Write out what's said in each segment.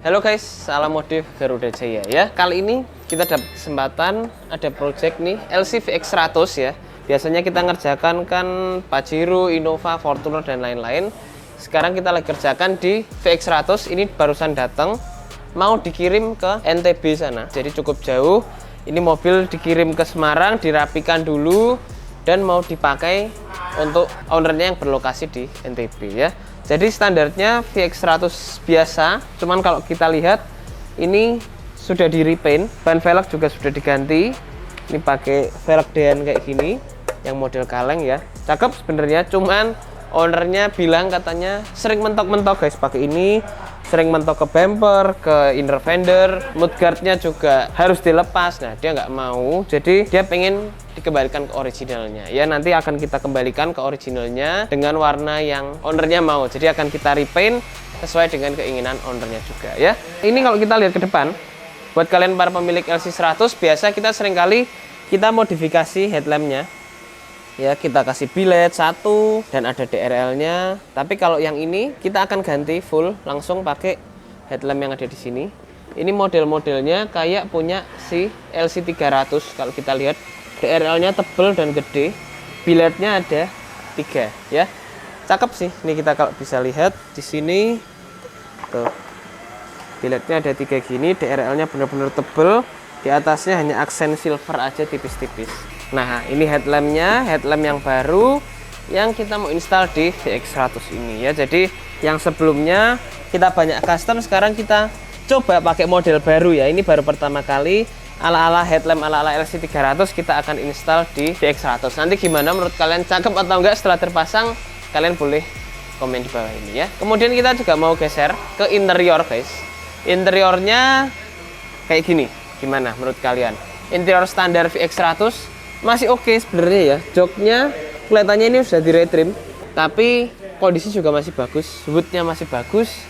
Halo guys, salam modif Garuda Jaya ya. Kali ini kita dapat kesempatan ada project nih LC VX100 ya. Biasanya kita ngerjakan kan Pajero, Innova, Fortuner dan lain-lain. Sekarang kita lagi kerjakan di VX100. Ini barusan datang, mau dikirim ke NTB sana. Jadi cukup jauh. Ini mobil dikirim ke Semarang, dirapikan dulu dan mau dipakai untuk ownernya yang berlokasi di NTB ya. Jadi standarnya VX100 biasa, cuman kalau kita lihat ini sudah di repaint, ban velg juga sudah diganti. Ini pakai velg DN kayak gini, yang model kaleng ya. Cakep sebenarnya, cuman ownernya bilang katanya sering mentok-mentok guys pakai ini, sering mentok ke bumper, ke inner fender, mudguardnya juga harus dilepas. Nah dia nggak mau, jadi dia pengen dikembalikan ke originalnya ya. Nanti akan kita kembalikan ke originalnya dengan warna yang ownernya mau, jadi akan kita repaint sesuai dengan keinginan ownernya juga ya. Ini kalau kita lihat ke depan, buat kalian para pemilik LC100, biasa kita seringkali kita modifikasi headlampnya ya, kita kasih biled satu dan ada DRL nya. Tapi kalau yang ini kita akan ganti full, langsung pakai headlamp yang ada di sini. Ini model-modelnya kayak punya si LC300. Kalau kita lihat DRL nya tebel dan gede, bilednya ada 3 ya. Cakep sih. Ini kita kalau bisa lihat di sini tuh, bilednya ada 3 gini, DRL nya benar-benar tebel. Di atasnya hanya aksen silver aja tipis-tipis. Nah ini headlampnya, headlamp yang baru yang kita mau install di VX100 ini ya. Jadi yang sebelumnya kita banyak custom, sekarang kita coba pakai model baru ya. Ini baru pertama kali ala-ala headlamp ala-ala LC300 kita akan install di VX100. Nanti gimana menurut kalian, cakep atau enggak setelah terpasang? Kalian boleh komen di bawah ini ya. Kemudian kita juga mau geser ke interior guys. Interiornya kayak gini. Gimana menurut kalian? Interior standar VX100 masih oke sebenarnya ya. Joknya kelihatannya ini sudah di retrim, tapi kondisi juga masih bagus. Hoodnya masih bagus,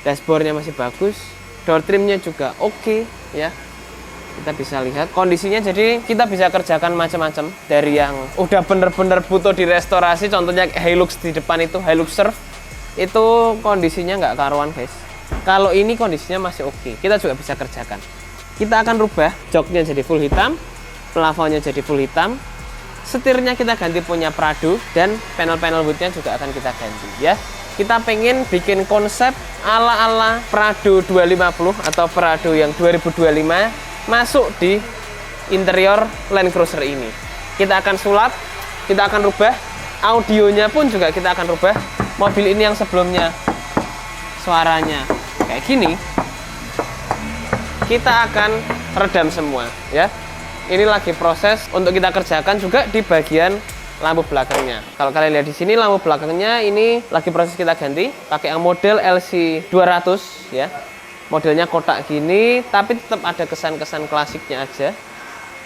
dashboardnya masih bagus, door trimnya juga oke ya. Kita bisa lihat kondisinya, jadi kita bisa kerjakan macam-macam. Dari yang udah bener-bener butuh direstorasi, contohnya Hilux di depan itu, Hilux Surf, itu kondisinya nggak karuan guys. Kalau ini kondisinya masih oke, kita juga bisa kerjakan. Kita akan rubah joknya jadi full hitam, plafonnya jadi full hitam, setirnya kita ganti punya Prado, dan panel-panel woodnya juga akan kita ganti ya. Kita pengen bikin konsep ala-ala Prado 250 atau Prado yang 2025 masuk di interior Land Cruiser ini. Kita akan sulap, kita akan rubah, audionya pun juga kita akan rubah. Mobil ini yang sebelumnya suaranya kayak gini, kita akan redam semua ya. Ini lagi proses untuk kita kerjakan juga di bagian lampu belakangnya. Kalau kalian lihat di sini, lampu belakangnya ini lagi proses kita ganti pakai yang model LC200 ya. Modelnya kotak gini, tapi tetap ada kesan-kesan klasiknya aja.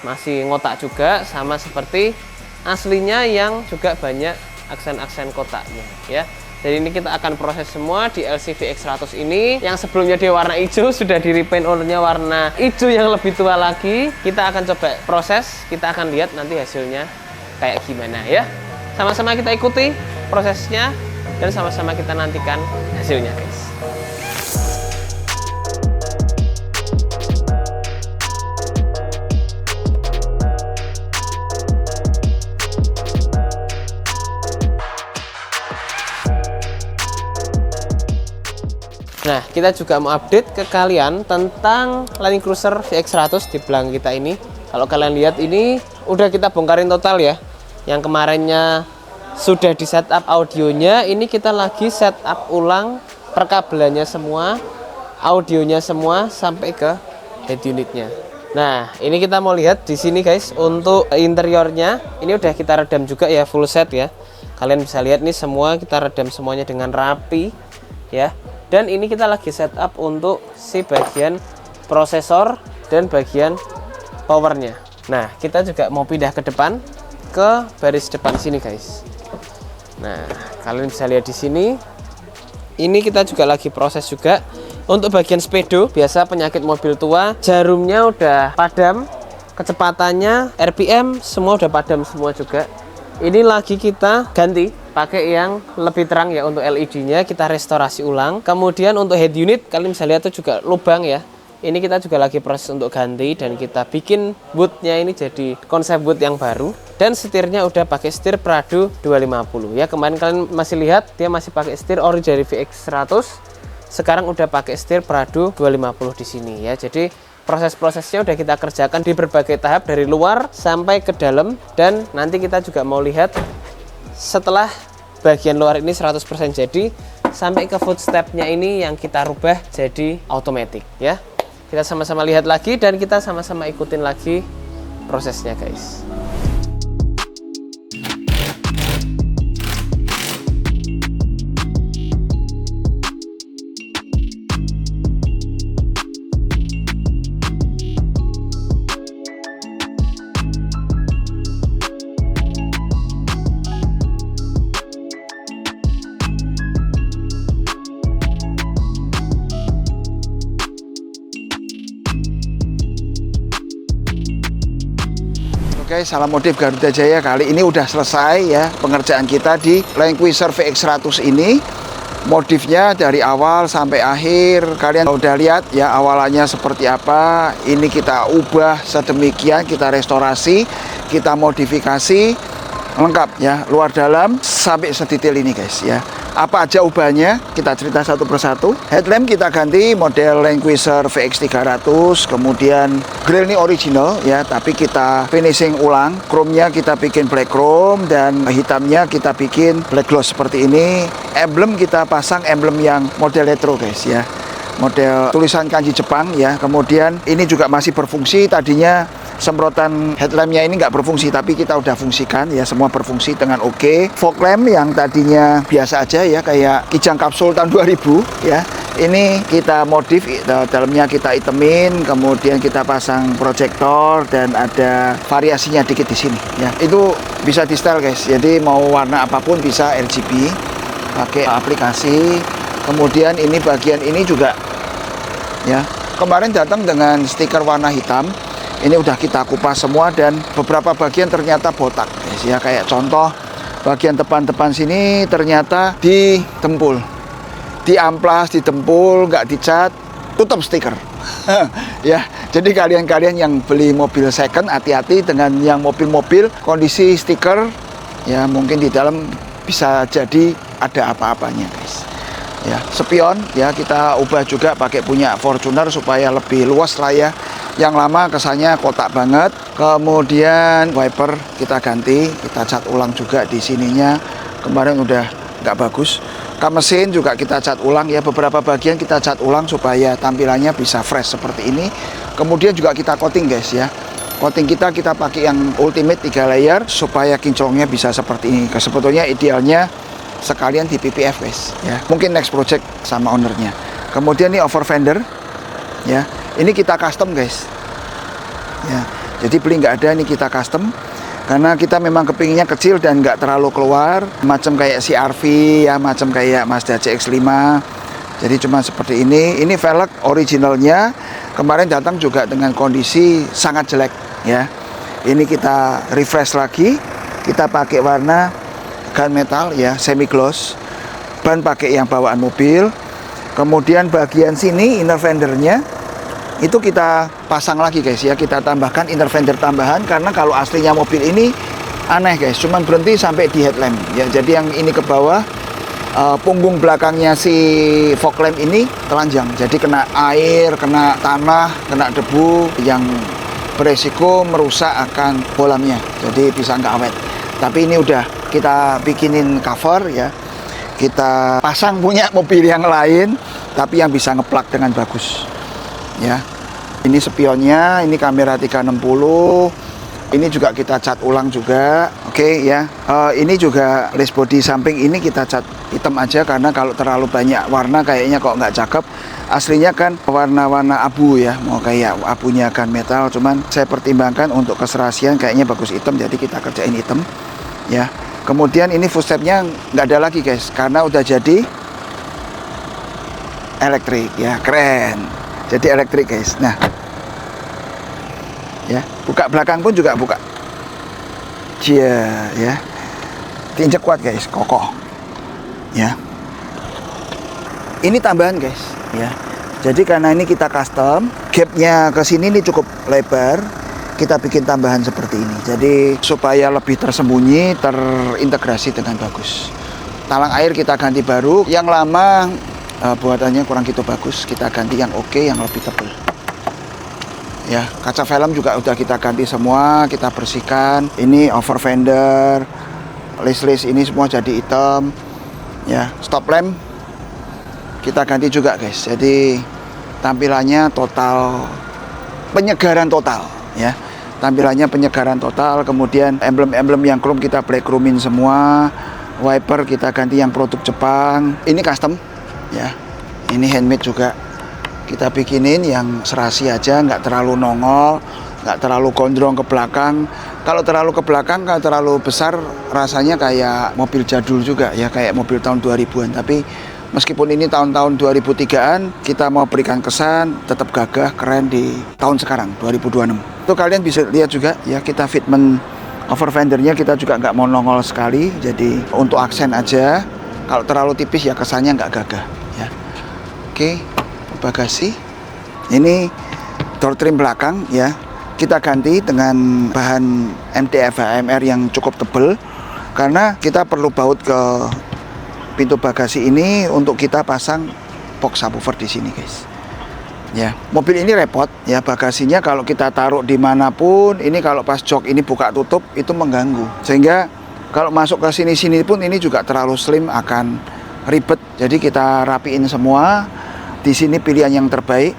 Masih ngotak juga, sama seperti aslinya yang juga banyak aksen-aksen kotaknya ya. Jadi ini kita akan proses semua di LC VX100 ini. Yang sebelumnya dia warna hijau, sudah di repaint ownernya warna hijau yang lebih tua lagi. Kita akan coba proses, kita akan lihat nanti hasilnya kayak gimana ya. Sama-sama kita ikuti prosesnya dan sama-sama kita nantikan hasilnya guys. Nah, kita juga mau update ke kalian tentang Land Cruiser VX100 di belakang kita ini. Kalau kalian lihat ini udah kita bongkarin total ya. Yang kemarinnya sudah di setup audionya, ini kita lagi setup ulang perkabelannya semua, audionya semua sampai ke head unitnya. Nah, ini kita mau lihat di sini guys, untuk interiornya ini udah kita redam juga ya, full set ya. Kalian bisa lihat nih, semua kita redam semuanya dengan rapi ya. Dan ini kita lagi setup untuk si bagian prosesor dan bagian powernya. Nah, kita juga mau pindah ke depan, ke baris depan sini guys. Nah, kalian bisa lihat di sini. Ini kita juga lagi proses juga untuk bagian speedo. Biasa penyakit mobil tua, jarumnya udah padam, kecepatannya, RPM semua udah padam semua juga. Ini lagi kita ganti pakai yang lebih terang ya untuk LED-nya, kita restorasi ulang. Kemudian untuk head unit, kalian bisa lihat itu juga lubang ya. Ini kita juga lagi proses untuk ganti dan kita bikin bootnya ini jadi konsep boot yang baru. Dan setirnya udah pakai setir Prado 250 ya. Kemarin kalian masih lihat dia masih pakai setir ori dari VX100. Sekarang udah pakai setir Prado 250 di sini ya. Jadi proses-prosesnya udah kita kerjakan di berbagai tahap dari luar sampai ke dalam, dan nanti kita juga mau lihat setelah bagian luar ini 100% jadi sampai ke footstepnya ini yang kita rubah jadi automatic ya. Kita sama-sama lihat lagi dan kita sama-sama ikutin lagi prosesnya guys. Oke, salam modif Garuda Jaya. Kali ini udah selesai ya pengerjaan kita di Land Cruiser VX100 ini. Modifnya dari awal sampai akhir kalian udah lihat ya, awalannya seperti apa. Ini kita ubah sedemikian, kita restorasi, kita modifikasi lengkap ya, luar dalam sampai sedetail ini guys ya. Apa aja ubahnya kita cerita satu persatu. Headlamp kita ganti model Land Cruiser VX300, kemudian grill ini original ya, tapi kita finishing ulang. Chrome-nya kita bikin black chrome dan hitamnya kita bikin black gloss seperti ini. Emblem kita pasang emblem yang model retro guys ya, model tulisan kanji Jepang ya. Kemudian ini juga masih berfungsi. Tadinya semprotan headlampnya ini nggak berfungsi, tapi kita udah fungsikan ya, semua berfungsi dengan oke. Fog lamp yang tadinya biasa aja ya, kayak Kijang kapsul tahun 2000 ya, ini kita modif, dalamnya kita itemin, kemudian kita pasang proyektor dan ada variasinya dikit di sini ya. Itu bisa di style guys, jadi mau warna apapun bisa RGB pakai aplikasi. Kemudian ini bagian ini juga ya, kemarin datang dengan stiker warna hitam. Ini udah kita kupas semua dan beberapa bagian ternyata botak guys ya, kayak contoh bagian depan-depan sini ternyata ditempul, diamplas, ditempul, nggak dicat, tutup stiker. Ya, jadi kalian-kalian yang beli mobil second hati-hati dengan yang mobil-mobil kondisi stiker ya, mungkin di dalam bisa jadi ada apa-apanya guys. Ya, spion ya kita ubah juga pakai punya Fortuner supaya lebih luas lah ya. Yang lama kesannya kotak banget. Kemudian wiper kita ganti, kita cat ulang juga di sininya. Kemarin udah nggak bagus. Kap mesin juga kita cat ulang ya, beberapa bagian kita cat ulang supaya tampilannya bisa fresh seperti ini. Kemudian juga kita coating guys ya. Coating kita pakai yang ultimate 3 layer supaya kinclongnya bisa seperti ini. Sebetulnya idealnya sekalian di PPF guys ya. Mungkin next project sama ownernya. Kemudian ini over fender ya. Ini kita custom guys ya, jadi beli nggak ada, ini kita custom karena kita memang kepinginnya kecil dan nggak terlalu keluar, macam kayak CR-V ya, macam kayak Mazda CX-5. Jadi cuma seperti ini. Ini velg originalnya kemarin datang juga dengan kondisi sangat jelek ya. Ini kita refresh lagi, kita pakai warna gunmetal ya, semi gloss, ban pakai yang bawaan mobil. Kemudian bagian sini inner fendernya itu kita pasang lagi guys ya, kita tambahkan inner fender tambahan karena kalau aslinya mobil ini aneh guys, cuman berhenti sampai di headlamp ya. Jadi yang ini ke bawah, punggung belakangnya si fog lamp ini telanjang, jadi kena air, kena tanah, kena debu yang beresiko merusak akan bolamnya, jadi bisa nggak awet. Tapi ini udah kita bikinin cover ya, kita pasang punya mobil yang lain tapi yang bisa ngeplak dengan bagus ya. Ini spionnya, ini kamera 360, ini juga kita cat ulang juga. Oke ya, ini juga list body samping ini kita cat hitam aja karena kalau terlalu banyak warna kayaknya kok nggak cakep. Aslinya kan warna-warna abu ya, mau kayak abunya gunmetal, cuman saya pertimbangkan untuk keserasian kayaknya bagus hitam, jadi kita kerjain hitam ya. Kemudian ini footstepnya nggak ada lagi guys karena udah jadi elektrik ya, keren. Jadi elektrik guys. Nah ya, buka belakang pun juga buka ya. diinjek kuat guys, kokoh ya. Ini tambahan guys ya. Jadi karena ini kita custom, gapnya ke sini ini cukup lebar, kita bikin tambahan seperti ini. Jadi supaya lebih tersembunyi, terintegrasi dengan bagus. Talang air kita ganti baru, yang lama buatannya kurang gitu bagus, kita ganti yang oke, yang lebih tebal. Ya, kaca film juga udah kita ganti semua, kita bersihkan. Ini over fender, list ini semua jadi hitam. Ya, stop lamp kita ganti juga guys. Jadi tampilannya total, penyegaran total ya. Tampilannya penyegaran total. Kemudian emblem-emblem yang chrome kita black chromein semua. Wiper kita ganti yang produk Jepang. Ini custom ya. Ini handmade juga. Kita bikinin yang serasi aja, nggak terlalu nongol, nggak terlalu gondrong ke belakang. Kalau terlalu ke belakang, kalau terlalu besar, rasanya kayak mobil jadul juga ya, kayak mobil tahun 2000-an. Tapi meskipun ini tahun-tahun 2003-an, kita mau berikan kesan tetap gagah, keren di tahun sekarang, 2026. Itu kalian bisa lihat juga ya, kita fitment over fendernya kita juga nggak mau nongol sekali. Jadi untuk aksen aja, kalau terlalu tipis ya kesannya nggak gagah ya. Oke, bagasi. Ini door trim belakang ya. Kita ganti dengan bahan MDF HMR yang cukup tebal karena kita perlu baut ke pintu bagasi ini untuk kita pasang box subwoofer di sini guys. Ya, mobil ini repot ya, bagasinya kalau kita taruh dimanapun, ini kalau pas jok ini buka tutup itu mengganggu. Sehingga kalau masuk ke sini-sini pun ini juga terlalu slim, akan ribet. Jadi kita rapiin semua. Di sini pilihan yang terbaik.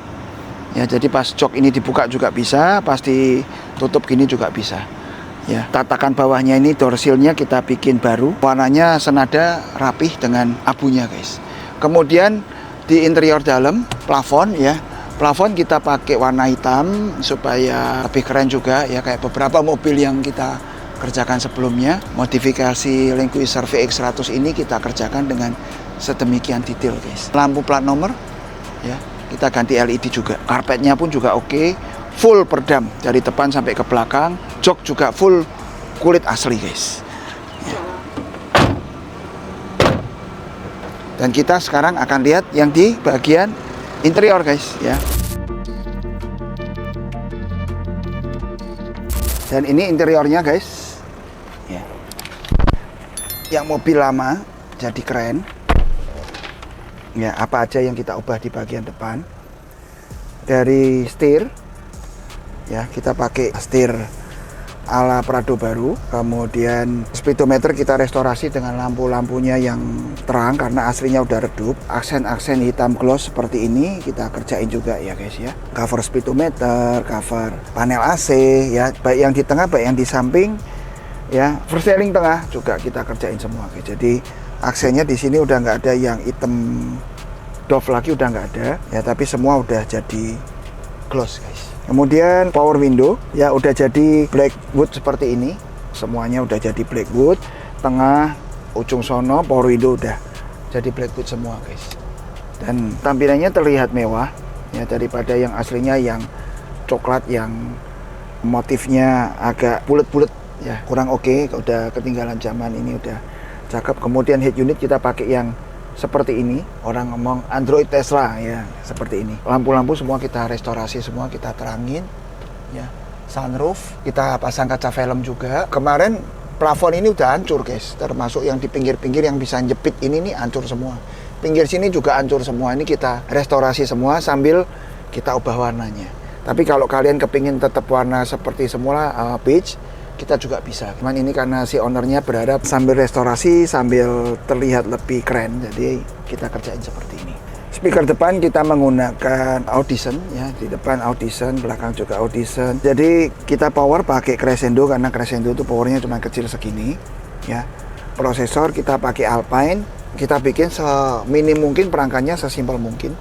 Ya, jadi pas jok ini dibuka juga bisa, pas ditutup gini juga bisa. Ya, tatakan bawahnya ini door seal-nya kita bikin baru, warnanya senada rapih dengan abunya guys. Kemudian di interior dalam plafon ya, plafon kita pakai warna hitam supaya lebih keren juga ya, kayak beberapa mobil yang kita kerjakan sebelumnya. Modifikasi Land Cruiser VX100 ini kita kerjakan dengan sedemikian detail guys. Lampu plat nomor ya, kita ganti LED juga. Karpetnya pun juga oke, full perdam dari depan sampai ke belakang. Jok juga full kulit asli guys ya. Dan kita sekarang akan lihat yang di bagian interior guys ya. Dan ini interiornya guys ya. Yang mobil lama jadi keren ya. Apa aja yang kita ubah di bagian depan, dari setir ya, kita pakai setir ala Prado baru. Kemudian speedometer kita restorasi dengan lampu-lampunya yang terang karena aslinya udah redup. Aksen-aksen hitam gloss seperti ini kita kerjain juga ya guys ya. Cover speedometer, cover panel AC ya, baik yang di tengah baik yang di samping ya. First-selling tengah juga kita kerjain semua guys. Jadi aksennya di sini udah nggak ada yang hitam doff lagi, udah nggak ada ya, tapi semua udah jadi gloss guys. Kemudian power window ya udah jadi black wood seperti ini, semuanya udah jadi black wood. Tengah ujung sono power window udah jadi black wood semua guys. Dan tampilannya terlihat mewah ya daripada yang aslinya yang coklat yang motifnya agak bulat-bulat ya, kurang oke, udah ketinggalan zaman, ini udah cakep. Kemudian head unit kita pakai yang seperti ini, orang ngomong Android Tesla ya, seperti ini. Lampu-lampu semua kita restorasi, semua kita terangin ya. Sunroof kita pasang kaca film juga. Kemarin plafon ini udah hancur guys, termasuk yang di pinggir-pinggir yang bisa jepit ini nih hancur semua. Pinggir sini juga hancur semua, ini kita restorasi semua sambil kita ubah warnanya. Tapi kalau kalian kepingin tetap warna seperti semula beige, kita juga bisa. Cuman ini karena si ownernya berharap sambil restorasi sambil terlihat lebih keren, jadi kita kerjain seperti ini. Speaker depan kita menggunakan Audison ya, di depan Audison, belakang juga Audison. Jadi kita power pakai Crescendo karena Crescendo itu powernya cuma kecil segini ya. Prosesor kita pakai Alpine, kita bikin seminim mungkin perangkatnya, sesimpel mungkin.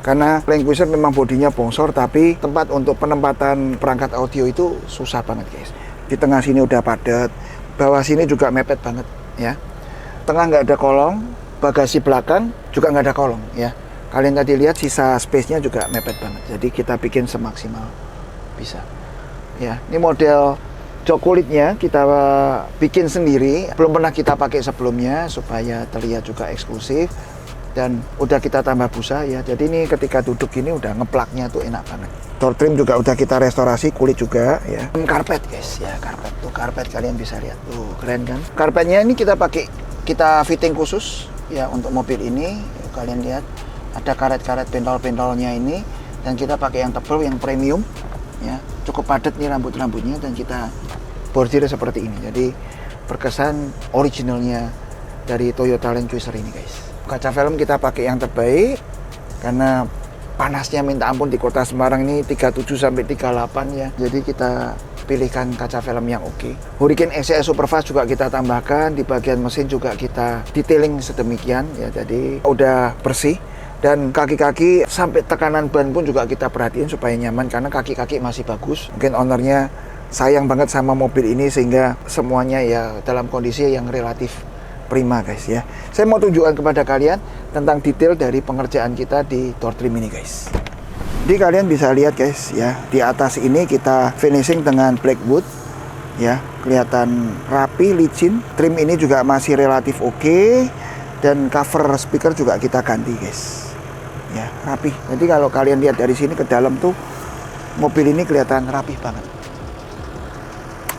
Karena Land Cruiser memang bodinya bongsor, tapi tempat untuk penempatan perangkat audio itu susah banget guys. Di tengah sini udah padat, bawah sini juga mepet banget ya. Tengah nggak ada kolong, bagasi belakang juga nggak ada kolong ya. Kalian tadi lihat sisa space-nya juga mepet banget. Jadi kita bikin semaksimal bisa. Ya, ini model Jok kulitnya kita bikin sendiri, belum pernah kita pakai sebelumnya supaya terlihat juga eksklusif. Dan udah kita tambah busa ya, jadi ini ketika duduk ini udah ngeplaknya tuh enak banget. Door trim juga udah kita restorasi, kulit juga ya. Karpet guys ya, karpet kalian bisa lihat tuh, keren kan. Karpetnya ini kita fitting khusus ya untuk mobil ini. Kalian lihat ada karet-karet pentol-pentolnya ini, dan kita pakai yang tebal, yang premium ya, cukup padat nih rambut-rambutnya, dan kita bordir seperti ini, jadi berkesan originalnya dari Toyota Land Cruiser ini guys. Kaca film kita pakai yang terbaik karena panasnya minta ampun di kota Semarang ini 37 sampai 38 ya, jadi kita pilihkan kaca film yang oke. Hurricane SCS Superfast juga kita tambahkan, di bagian mesin juga kita detailing sedemikian ya, jadi udah bersih. Dan kaki-kaki sampai tekanan ban pun juga kita perhatiin supaya nyaman, karena kaki-kaki masih bagus. Mungkin ownernya sayang banget sama mobil ini sehingga semuanya ya dalam kondisi yang relatif prima guys ya. Saya mau tunjukkan kepada kalian tentang detail dari pengerjaan kita di door trim ini guys. Jadi kalian bisa lihat guys ya, di atas ini kita finishing dengan black wood ya, kelihatan rapi, licin. Trim ini juga masih relatif oke, dan cover speaker juga kita ganti guys ya, rapi. Jadi kalau kalian lihat dari sini ke dalam tuh mobil ini kelihatan rapih banget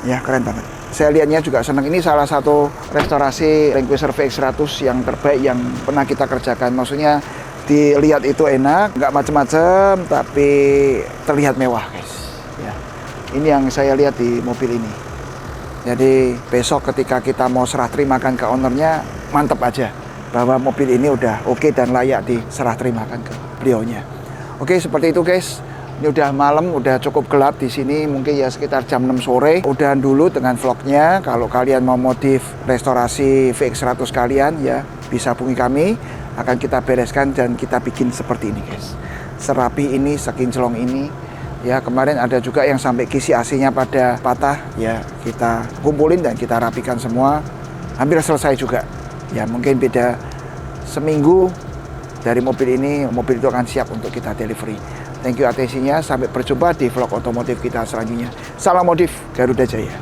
ya, keren banget. Saya lihatnya juga senang. Ini salah satu restorasi Land Cruiser VX100 yang terbaik yang pernah kita kerjakan. Maksudnya dilihat itu enak, nggak macem-macem, tapi terlihat mewah guys ya. Ini yang saya lihat di mobil ini. Jadi besok ketika kita mau serah terimakan ke ownernya, mantep aja bahwa mobil ini udah oke dan layak diserah terimakan ke beliaunya. Oke, seperti itu guys. Ini udah malam, udah cukup gelap di sini, mungkin ya sekitar jam 6 sore. Udahan dulu dengan vlognya. Kalau kalian mau modif restorasi VX100 kalian ya, bisa hubungi kami, akan kita bereskan dan kita bikin seperti ini guys. Serapi ini, sekinclong ini. Ya, kemarin ada juga yang sampai kisi AC-nya pada patah, ya kita kumpulin dan kita rapikan semua. Hampir selesai juga. Ya, mungkin beda seminggu dari mobil ini, mobil itu akan siap untuk kita delivery. Thank you atensinya, sampai berjumpa di vlog otomotif kita selanjutnya. Salam modif Garuda Jaya.